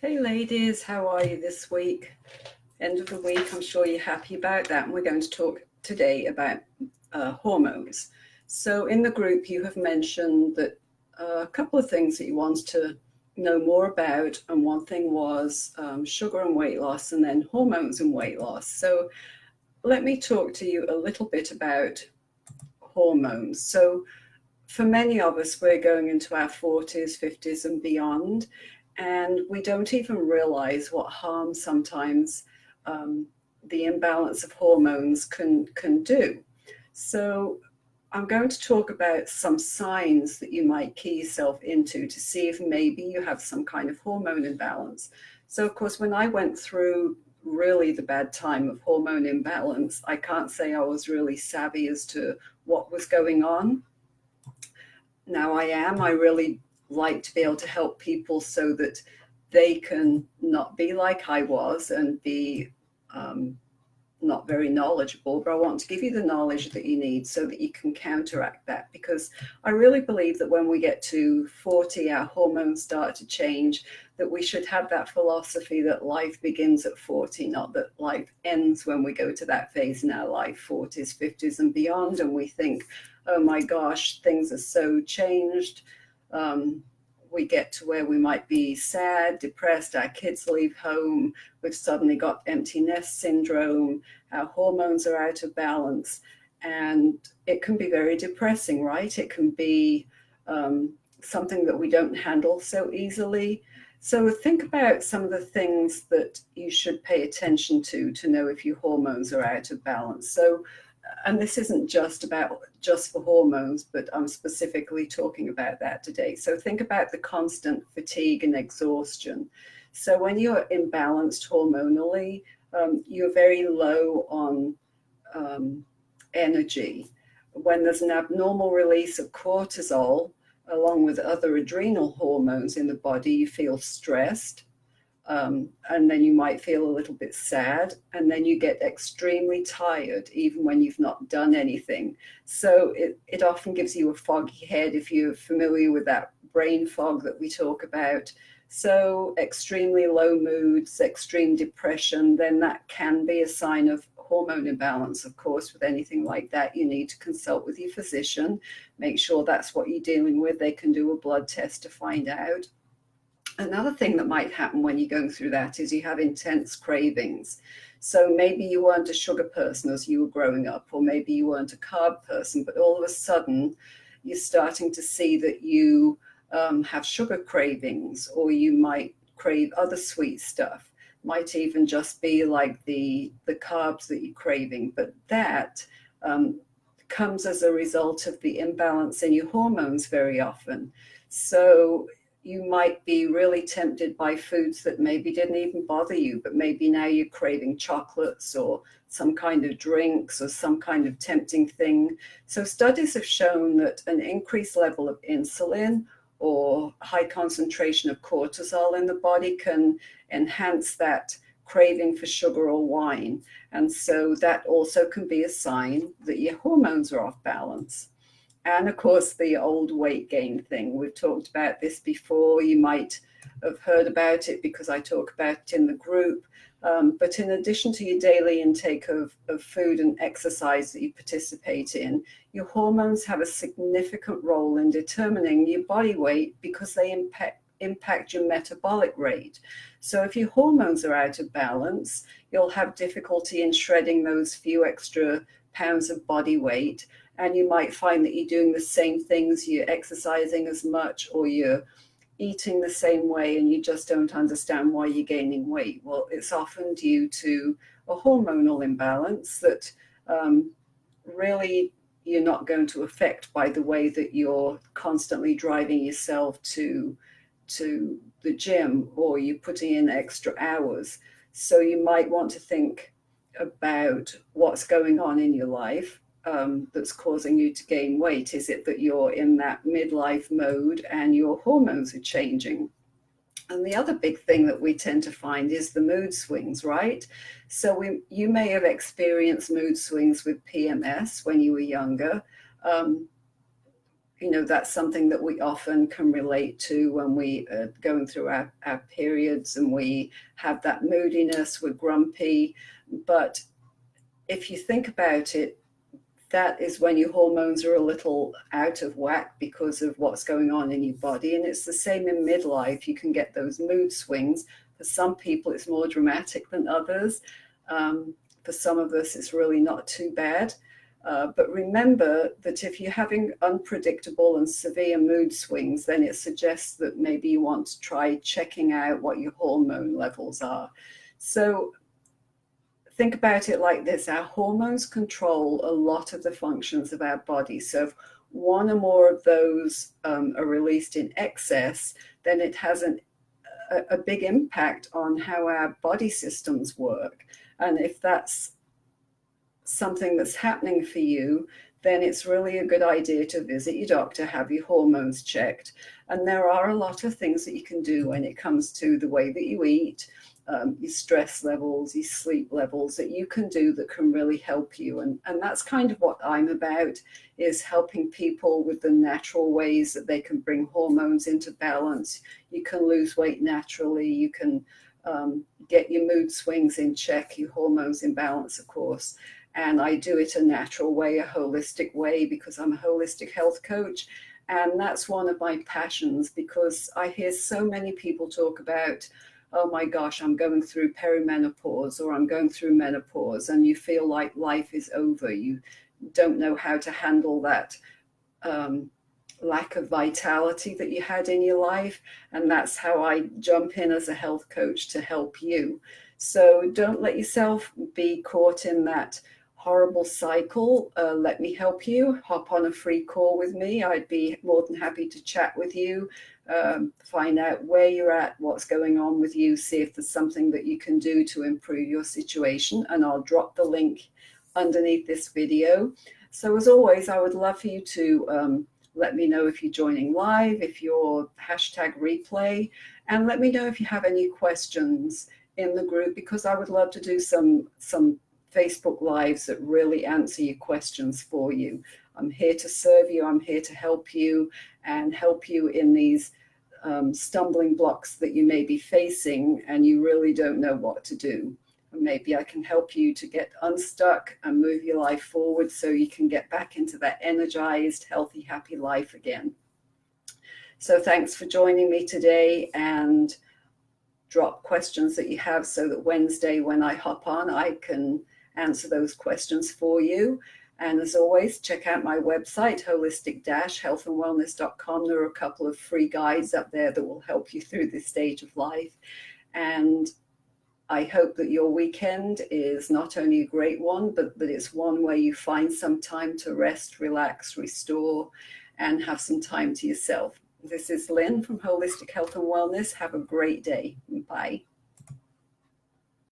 Hey ladies, how are you this week? End of the week, I'm sure you're happy about that. And we're going to talk today about hormones. So in the group, you have mentioned that a couple of things that you wanted to know more about. And one thing was sugar and weight loss, and then hormones and weight loss. So let me talk to you a little bit about hormones. So for many of us, we're going into our 40s, 50s, and beyond, and we don't even realize what harm sometimes the imbalance of hormones can do. So I'm going to talk about some signs that you might key yourself into to see if maybe you have some kind of hormone imbalance. So, of course, when I went through really the bad time of hormone imbalance, I can't say I was really savvy as to what was going on. Now I really like to be able to help people so that they can not be like I was and be not very knowledgeable, but I want to give you the knowledge that you need so that you can counteract that, because I really believe that when we get to 40, our hormones start to change, that we should have that philosophy that life begins at 40, not that life ends when we go to that phase in our life, 40s, 50s and beyond, and we think, oh my gosh, things are so changed. We get to where we might be sad, depressed, our kids leave home, we've suddenly got empty nest syndrome, our hormones are out of balance, and it can be very depressing, right? It can be something that we don't handle so easily. So think about some of the things that you should pay attention to know if your hormones are out of balance. So, and this isn't just for hormones, but I'm specifically talking about that today. So think about the constant fatigue and exhaustion. So when you're imbalanced hormonally, you're very low on energy. When there's an abnormal release of cortisol, along with other adrenal hormones in the body, you feel stressed. And then you might feel a little bit sad, and then you get extremely tired even when you've not done anything. So it often gives you a foggy head, if you're familiar with that brain fog that we talk about. So extremely low moods, extreme depression, then that can be a sign of hormone imbalance. Of course, with anything like that, you need to consult with your physician, make sure that's what you're dealing with. They can do a blood test to find out. Another thing that might happen when you're going through that is you have intense cravings. So maybe you weren't a sugar person as you were growing up, or maybe you weren't a carb person, but all of a sudden you're starting to see that you have sugar cravings, or you might crave other sweet stuff. Might even just be like the carbs that you're craving, but that comes as a result of the imbalance in your hormones very often. So you might be really tempted by foods that maybe didn't even bother you, but maybe now you're craving chocolates or some kind of drinks or some kind of tempting thing. So studies have shown that an increased level of insulin or high concentration of cortisol in the body can enhance that craving for sugar or wine. And so that also can be a sign that your hormones are off balance. And of course, the old weight gain thing. We've talked about this before. You might have heard about it because I talk about it in the group. But in addition to your daily intake of food and exercise that you participate in, your hormones have a significant role in determining your body weight because they impact your metabolic rate. So if your hormones are out of balance, you'll have difficulty in shredding those few extra pounds of body weight. And you might find that you're doing the same things, you're exercising as much, or you're eating the same way, and you just don't understand why you're gaining weight. Well, it's often due to a hormonal imbalance that really you're not going to affect by the way that you're constantly driving yourself to the gym, or you're putting in extra hours. So you might want to think about what's going on in your life that's causing you to gain weight. Is it that you're in that midlife mode and your hormones are changing? And the other big thing that we tend to find is the mood swings, right? So you may have experienced mood swings with PMS when you were younger. that's something that we often can relate to when we are going through our periods and we have that moodiness, we're grumpy. But if you think about it, that is when your hormones are a little out of whack because of what's going on in your body. And it's the same in midlife. You can get those mood swings. For some people, it's more dramatic than others. For some of us, it's really not too bad. But remember that if you're having unpredictable and severe mood swings, then it suggests that maybe you want to try checking out what your hormone levels are. So think about it like this. Our hormones control a lot of the functions of our body. So if one or more of those are released in excess, then it has a big impact on how our body systems work. And if that's something that's happening for you, then it's really a good idea to visit your doctor, have your hormones checked. And there are a lot of things that you can do when it comes to the way that you eat, your stress levels, your sleep levels, that you can do that can really help you. And that's kind of what I'm about, is helping people with the natural ways that they can bring hormones into balance. You can lose weight naturally. You can get your mood swings in check, your hormones in balance, of course. And I do it a natural way, a holistic way, because I'm a holistic health coach. And that's one of my passions, because I hear so many people talk about, oh my gosh, I'm going through perimenopause or I'm going through menopause, and you feel like life is over. You don't know how to handle that lack of vitality that you had in your life. And that's how I jump in as a health coach to help you. So don't let yourself be caught in that horrible cycle. Let me help you. Hop on a free call with me. I'd be more than happy to chat with you, find out where you're at, what's going on with you, see if there's something that you can do to improve your situation. And I'll drop the link underneath this video. So as always, I would love for you to let me know if you're joining live, if you're #replay, and let me know if you have any questions in the group, because I would love to do some Facebook Lives that really answer your questions for you. I'm here to serve you. I'm here to help you and help you in these stumbling blocks that you may be facing and you really don't know what to do. And maybe I can help you to get unstuck and move your life forward so you can get back into that energized, healthy, happy life again. So thanks for joining me today, and drop questions that you have so that Wednesday when I hop on, I can answer those questions for you. And as always, check out my website, holistic-healthandwellness.com. There are a couple of free guides up there that will help you through this stage of life. And I hope that your weekend is not only a great one, but that it's one where you find some time to rest, relax, restore, and have some time to yourself. This is Lynn from Holistic Health and Wellness. Have a great day. Bye.